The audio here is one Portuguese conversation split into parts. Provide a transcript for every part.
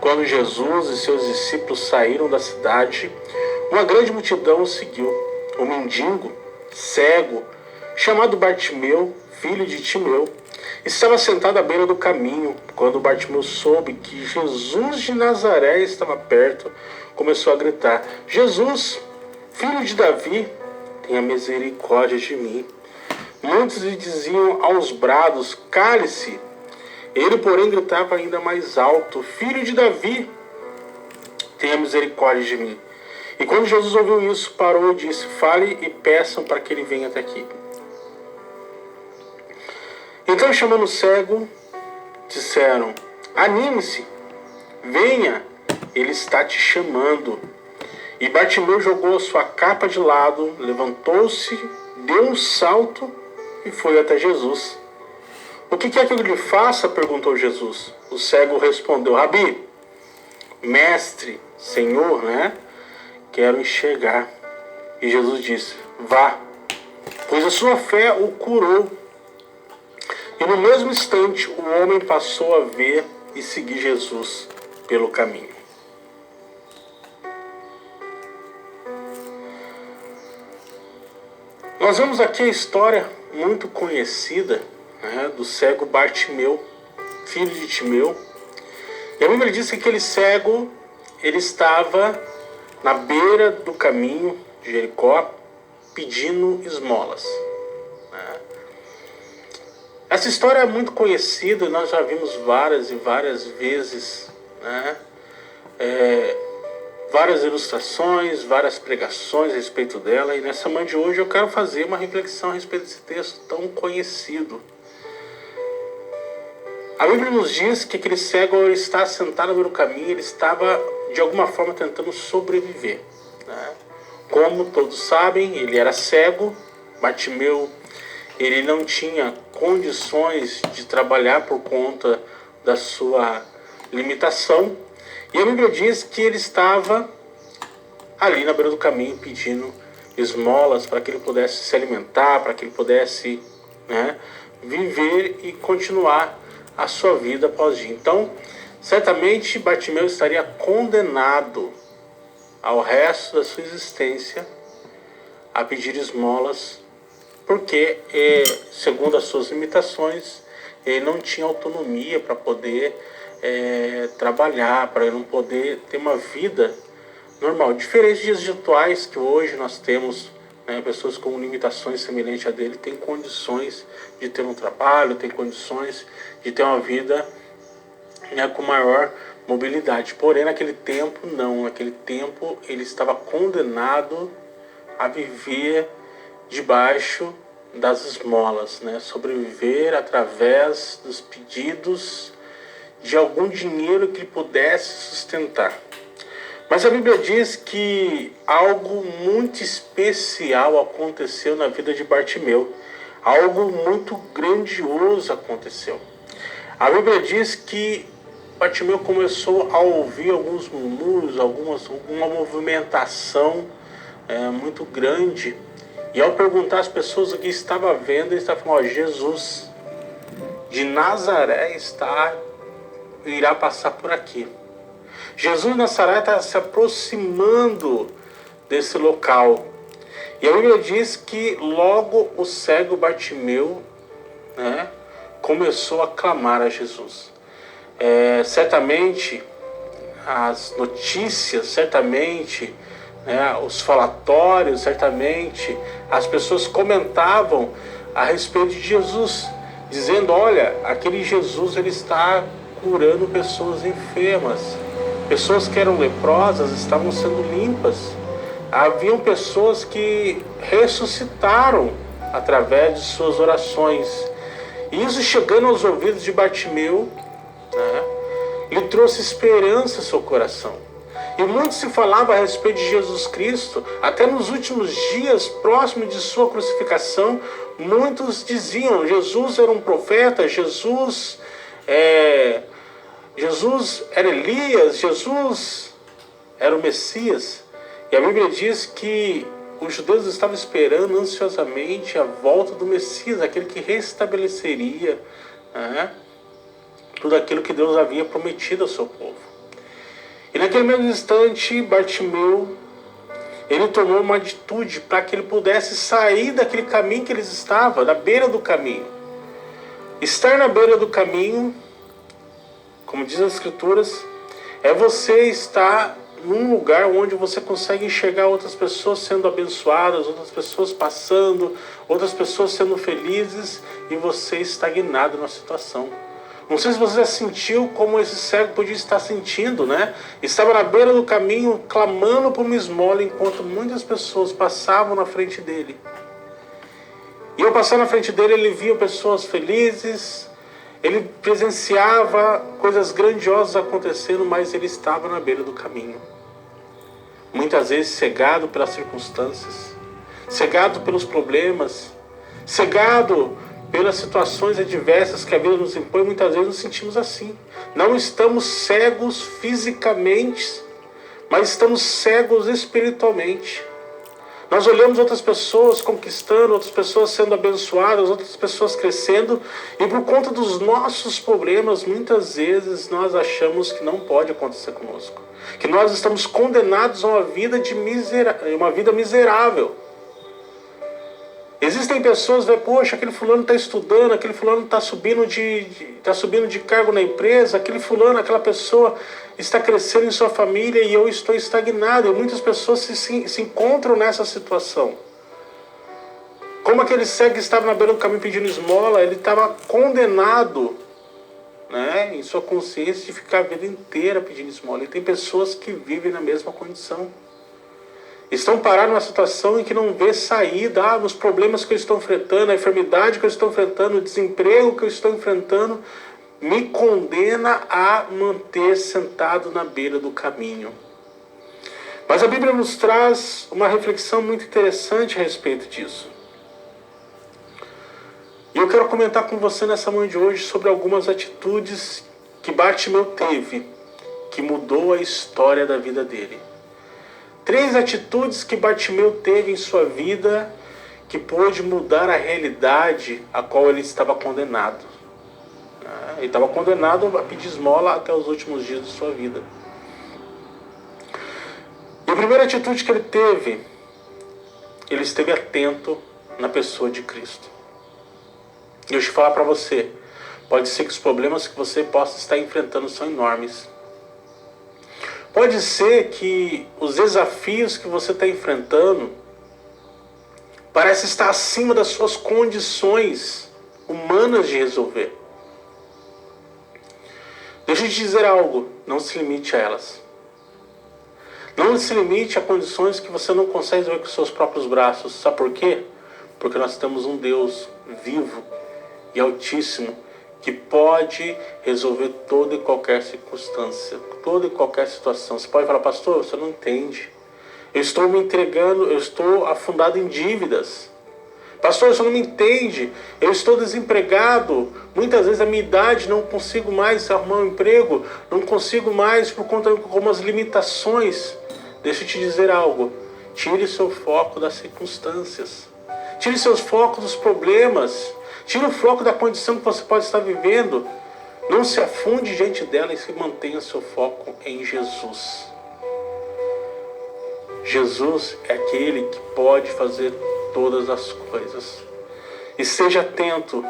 Quando Jesus e seus discípulos saíram da cidade, uma grande multidão o seguiu. O mendigo, cego, chamado Bartimeu, filho de Timeu, estava sentado à beira do caminho. Quando Bartimeu soube que Jesus de Nazaré estava perto, começou a gritar: Jesus, filho de Davi, tenha misericórdia de mim. Muitos lhe diziam aos brados: cale-se. Ele, porém, gritava ainda mais alto: Filho de Davi, tenha misericórdia de mim. E quando Jesus ouviu isso, parou e disse: Fale e peçam para que ele venha até aqui. Então, chamando o cego, disseram: Anime-se, venha, ele está te chamando. E Bartimeu jogou a sua capa de lado, levantou-se, deu um salto e foi até Jesus. O que quer que eu lhe faça? Perguntou Jesus. O cego respondeu: Rabi, mestre, Senhor, quero enxergar. E Jesus disse: vá, pois a sua fé o curou. E no mesmo instante o homem passou a ver e seguir Jesus pelo caminho. Nós vemos aqui a história muito conhecida do cego Bartimeu, filho de Timeu. E a Bíblia diz que aquele cego, ele estava na beira do caminho de Jericó pedindo esmolas. Essa história é muito conhecida, nós já vimos várias e várias vezes, várias ilustrações, várias pregações a respeito dela. E nessa manhã de hoje eu quero fazer uma reflexão a respeito desse texto tão conhecido. A Bíblia nos diz que aquele cego está sentado no caminho, ele estava de alguma forma tentando sobreviver. Como todos sabem, ele era cego. Bartimeu, ele não tinha condições de trabalhar por conta da sua limitação. E a Bíblia diz que ele estava ali na beira do caminho pedindo esmolas para que ele pudesse se alimentar, para que ele pudesse viver e continuar a sua vida após dia. Então, certamente Bartimeu estaria condenado ao resto da sua existência a pedir esmolas, porque, segundo as suas limitações, ele não tinha autonomia para poder trabalhar, para não poder ter uma vida normal. Diferente dos dias atuais, que hoje nós temos pessoas com limitações semelhantes a dele, têm condições de ter um trabalho, têm condições de ter uma vida com maior mobilidade. Porém, naquele tempo, não. Naquele tempo, ele estava condenado a viver debaixo das esmolas, sobreviver através dos pedidos de algum dinheiro que ele pudesse sustentar. Mas a Bíblia diz que algo muito especial aconteceu na vida de Bartimeu. Algo muito grandioso aconteceu. A Bíblia diz que Bartimeu começou a ouvir alguns murmúrios, alguma movimentação muito grande. E ao perguntar às pessoas o que estava vendo, ele estava falando: Jesus de Nazaré irá passar por aqui. Jesus de Nazaré está se aproximando desse local. E a Bíblia diz que logo o cego Bartimeu começou a clamar a Jesus. Certamente as notícias, certamente os falatórios, certamente as pessoas comentavam a respeito de Jesus, dizendo: olha, aquele Jesus, ele está curando pessoas enfermas. Pessoas que eram leprosas estavam sendo limpas. Haviam pessoas que ressuscitaram através de suas orações. E isso, chegando aos ouvidos de Bartimeu, lhe trouxe esperança ao seu coração. E muito se falava a respeito de Jesus Cristo. Até nos últimos dias, próximo de sua crucificação, muitos diziam: Jesus era um profeta, Jesus era Elias, Jesus era o Messias. E a Bíblia diz que os judeus estavam esperando ansiosamente a volta do Messias, aquele que restabeleceria tudo aquilo que Deus havia prometido ao seu povo. E naquele mesmo instante, Bartimeu, ele tomou uma atitude para que ele pudesse sair daquele caminho que ele estava, da beira do caminho. Estar na beira do caminho, como diz as Escrituras, é você estar num lugar onde você consegue enxergar outras pessoas sendo abençoadas, outras pessoas passando, outras pessoas sendo felizes e você estagnado na situação. Não sei se você já sentiu como esse cego podia estar sentindo, né? Estava na beira do caminho clamando por uma esmola enquanto muitas pessoas passavam na frente dele. E ao passar na frente dele, ele via pessoas felizes, ele presenciava coisas grandiosas acontecendo, mas ele estava na beira do caminho. Muitas vezes cegado pelas circunstâncias, cegado pelos problemas, cegado pelas situações adversas que a vida nos impõe. Muitas vezes nos sentimos assim. Não estamos cegos fisicamente, mas estamos cegos espiritualmente. Nós olhamos outras pessoas conquistando, outras pessoas sendo abençoadas, outras pessoas crescendo, e por conta dos nossos problemas, muitas vezes nós achamos que não pode acontecer conosco, que nós estamos condenados a uma vida miserável. Existem pessoas que dizem, poxa, aquele fulano está estudando, aquele fulano está subindo de cargo na empresa, aquele fulano, aquela pessoa está crescendo em sua família e eu estou estagnado. E muitas pessoas se encontram nessa situação. Como aquele cego que estava na beira do caminho pedindo esmola, ele estava condenado, né, em sua consciência de ficar a vida inteira pedindo esmola. E tem pessoas que vivem na mesma condição. Estão parados numa situação em que não vê saída, nos problemas que eu estou enfrentando, a enfermidade que eu estou enfrentando, o desemprego que eu estou enfrentando, me condena a manter sentado na beira do caminho. Mas a Bíblia nos traz uma reflexão muito interessante a respeito disso. E eu quero comentar com você nessa manhã de hoje sobre algumas atitudes que Bartimeu teve, que mudou a história da vida dele. 3 atitudes que Bartimeu teve em sua vida que pôde mudar a realidade a qual ele estava condenado. Ele estava condenado a pedir esmola até os últimos dias de sua vida. E a primeira atitude que ele esteve atento na pessoa de Cristo. E eu te falar para você, pode ser que os problemas que você possa estar enfrentando são enormes. Pode ser que os desafios que você está enfrentando parecem estar acima das suas condições humanas de resolver. Deixa eu te dizer algo, não se limite a elas. Não se limite a condições que você não consegue resolver com os seus próprios braços. Sabe por quê? Porque nós temos um Deus vivo e altíssimo que pode resolver toda e qualquer circunstância, toda e qualquer situação. Você pode falar, pastor, você não entende. Eu estou me entregando, eu estou afundado em dívidas. Pastor, você não me entende. Eu estou desempregado. Muitas vezes a minha idade, não consigo mais arrumar um emprego, não consigo mais por conta de algumas limitações. Deixa eu te dizer algo. Tire seu foco das circunstâncias. Tire seus focos dos problemas. Tire o foco da condição que você pode estar vivendo. Não se afunde diante dela e se mantenha seu foco em Jesus. Jesus é aquele que pode fazer todas as coisas. E seja atento.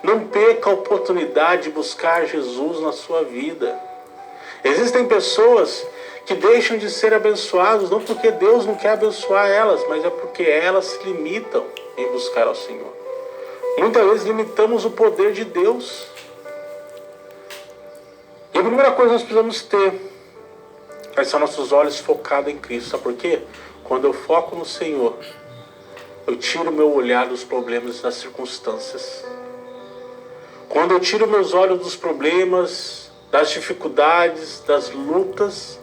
Não perca a oportunidade de buscar Jesus na sua vida. Existem pessoas que deixam de ser abençoadas, não porque Deus não quer abençoar elas, mas é porque elas se limitam em buscar ao Senhor. Muitas vezes limitamos o poder de Deus. E a primeira coisa que nós precisamos ter são nossos olhos focados em Cristo. Sabe por quê? Quando eu foco no Senhor, eu tiro meu olhar dos problemas e das circunstâncias. Quando eu tiro meus olhos dos problemas, das dificuldades, das lutas,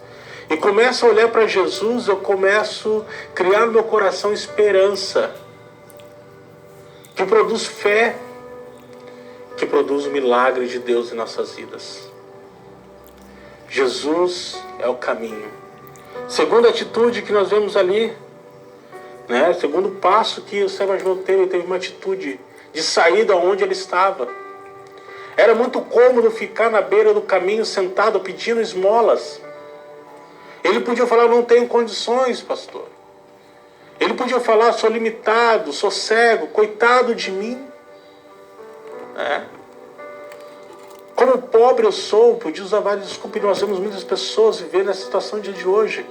e começo a olhar para Jesus, eu começo a criar no meu coração esperança, que produz fé, que produz o milagre de Deus em nossas vidas. Jesus é o caminho. Segunda atitude que nós vemos ali, né? Segundo passo que o cego teve, ele teve uma atitude de sair da onde ele estava. Era muito cômodo ficar na beira do caminho sentado pedindo esmolas. Ele podia falar, eu não tenho condições, pastor. Ele podia falar, sou limitado, sou cego, coitado de mim. Como pobre eu sou, podia usar várias desculpas. Nós vemos muitas pessoas vivendo nessa situação no dia de hoje.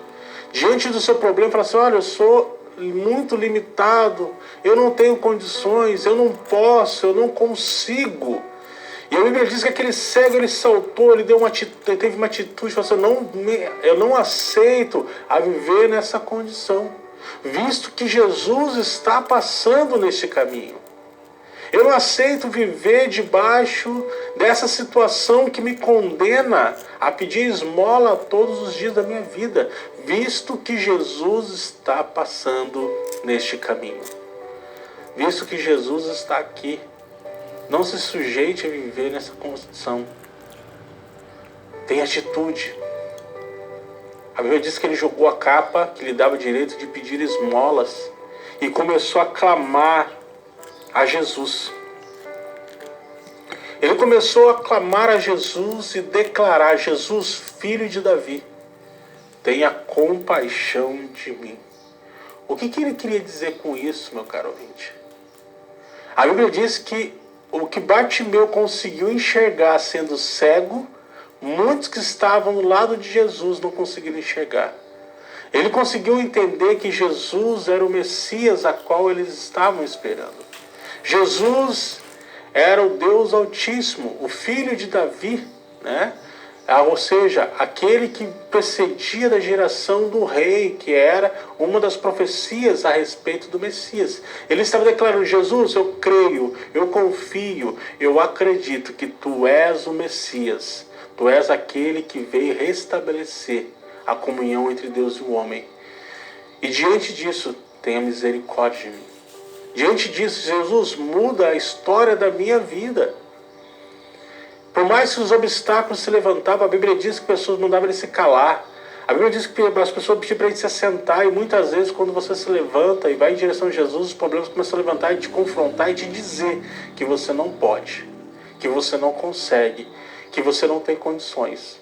Diante do seu problema, fala assim, olha, eu sou muito limitado, eu não tenho condições, eu não posso, eu não consigo. E a Bíblia diz que aquele cego, ele saltou, ele teve uma atitude, falou assim, eu não aceito a viver nessa condição, visto que Jesus está passando neste caminho. Eu não aceito viver debaixo dessa situação que me condena a pedir esmola todos os dias da minha vida, visto que Jesus está passando neste caminho. Visto que Jesus está aqui, não se sujeite a viver nessa condição. Tenha atitude. A Bíblia diz que ele jogou a capa que lhe dava o direito de pedir esmolas e começou a clamar a Jesus. Ele começou a clamar a Jesus e declarar, Jesus, filho de Davi, tenha compaixão de mim. O que ele queria dizer com isso, meu caro ouvinte? A Bíblia diz que o que Bartimeu conseguiu enxergar sendo cego, muitos que estavam do lado de Jesus não conseguiram enxergar. Ele conseguiu entender que Jesus era o Messias a qual eles estavam esperando. Jesus era o Deus Altíssimo, o filho de Davi, ou seja, aquele que precedia da geração do rei, que era uma das profecias a respeito do Messias. Ele estava declarando, Jesus, eu creio, eu confio, eu acredito que tu és o Messias, tu és aquele que veio restabelecer a comunhão entre Deus e o homem. E diante disso, tenha misericórdia de mim. Diante disso, Jesus muda a história da minha vida. Por mais que os obstáculos se levantavam, a Bíblia diz que pessoas mandavam ele se calar. A Bíblia diz que as pessoas pediam para ele se assentar. E muitas vezes, quando você se levanta e vai em direção a Jesus, os problemas começam a levantar e te confrontar e te dizer que você não pode, que você não consegue, que você não tem condições.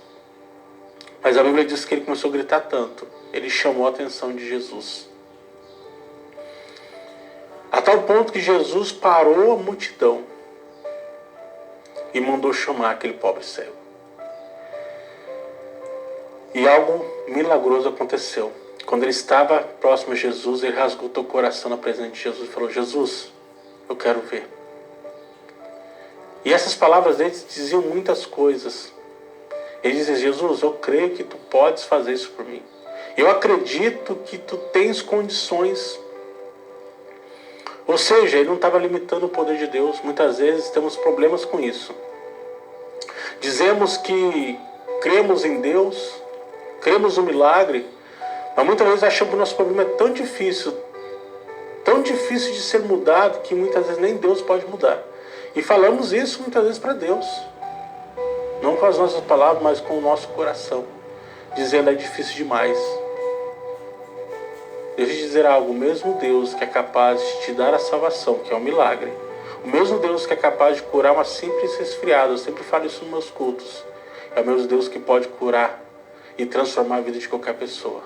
Mas a Bíblia diz que ele começou a gritar tanto. Ele chamou a atenção de Jesus. A tal ponto que Jesus parou a multidão e mandou chamar aquele pobre cego. E algo milagroso aconteceu. Quando ele estava próximo a Jesus, ele rasgou o coração na presença de Jesus e falou, Jesus, eu quero ver. E essas palavras dele diziam muitas coisas. Ele dizia, Jesus, eu creio que tu podes fazer isso por mim. Eu acredito que tu tens condições. Ou seja, ele não estava limitando o poder de Deus. Muitas vezes temos problemas com isso. Dizemos que cremos em Deus, cremos no milagre, mas muitas vezes achamos que o nosso problema é tão difícil de ser mudado, que muitas vezes nem Deus pode mudar. E falamos isso muitas vezes para Deus. Não com as nossas palavras, mas com o nosso coração. Dizendo, é difícil demais. Deixa eu te dizer algo, o mesmo Deus que é capaz de te dar a salvação, que é um milagre, o mesmo Deus que é capaz de curar uma simples resfriada, eu sempre falo isso nos meus cultos, é o mesmo Deus que pode curar e transformar a vida de qualquer pessoa.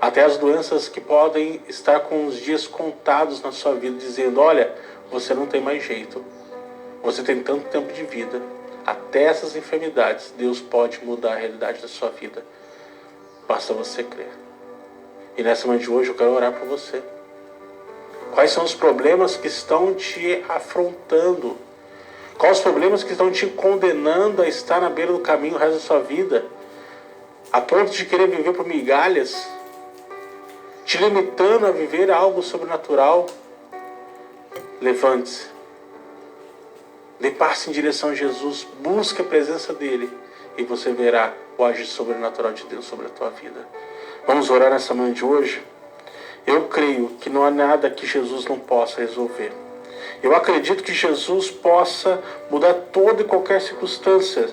Até as doenças que podem estar com os dias contados na sua vida, dizendo, olha, você não tem mais jeito, você tem tanto tempo de vida. Até essas enfermidades, Deus pode mudar a realidade da sua vida. Basta você crer. E nessa manhã de hoje eu quero orar por você. Quais são os problemas que estão te afrontando? Quais os problemas que estão te condenando a estar na beira do caminho o resto da sua vida? A ponto de querer viver por migalhas? Te limitando a viver algo sobrenatural? Levante-se. Dê passo em direção a Jesus. Busque a presença dele. E você verá o agir sobrenatural de Deus sobre a tua vida. Vamos orar nessa manhã de hoje? Eu creio que não há nada que Jesus não possa resolver. Eu acredito que Jesus possa mudar toda e qualquer circunstância.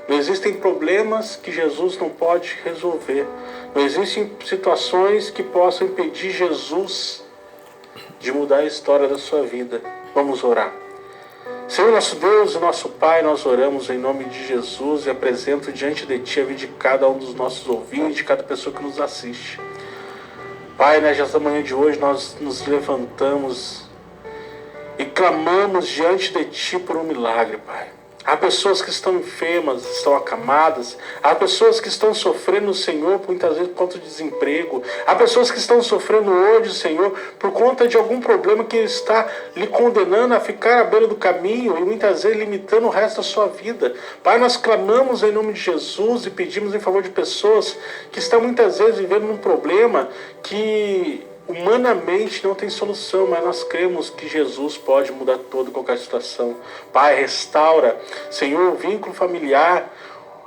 Não existem problemas que Jesus não pode resolver. Não existem situações que possam impedir Jesus de mudar a história da sua vida. Vamos orar. Senhor nosso Deus e nosso Pai, nós oramos em nome de Jesus e apresento diante de Ti a vida de cada um dos nossos ouvintes, de cada pessoa que nos assiste. Pai, nesta manhã de hoje nós nos levantamos e clamamos diante de Ti por um milagre, Pai. Há pessoas que estão enfermas, estão acamadas. Há pessoas que estão sofrendo, Senhor, muitas vezes por conta de desemprego. Há pessoas que estão sofrendo hoje, Senhor, por conta de algum problema que está lhe condenando a ficar à beira do caminho e muitas vezes limitando o resto da sua vida. Pai, nós clamamos em nome de Jesus e pedimos em favor de pessoas que estão muitas vezes vivendo num problema que humanamente não tem solução, mas nós cremos que Jesus pode mudar toda e qualquer situação. Pai, restaura, Senhor, o vínculo familiar,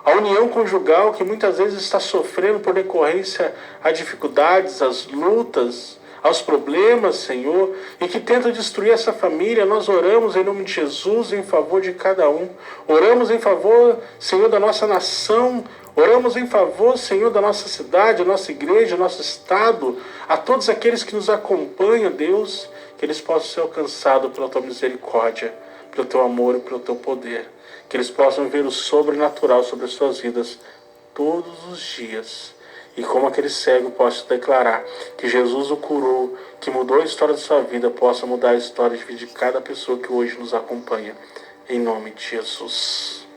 a união conjugal que muitas vezes está sofrendo por decorrência a dificuldades, as lutas, aos problemas, Senhor, e que tenta destruir essa família. Nós oramos em nome de Jesus em favor de cada um. Oramos em favor, Senhor, da nossa nação. Oramos em favor, Senhor, da nossa cidade, da nossa igreja, do nosso estado, a todos aqueles que nos acompanham, Deus, que eles possam ser alcançados pela Tua misericórdia, pelo Teu amor e pelo Teu poder. Que eles possam ver o sobrenatural sobre as suas vidas todos os dias. E como aquele cego possa declarar que Jesus o curou, que mudou a história da sua vida, possa mudar a história de vida de cada pessoa que hoje nos acompanha. Em nome de Jesus.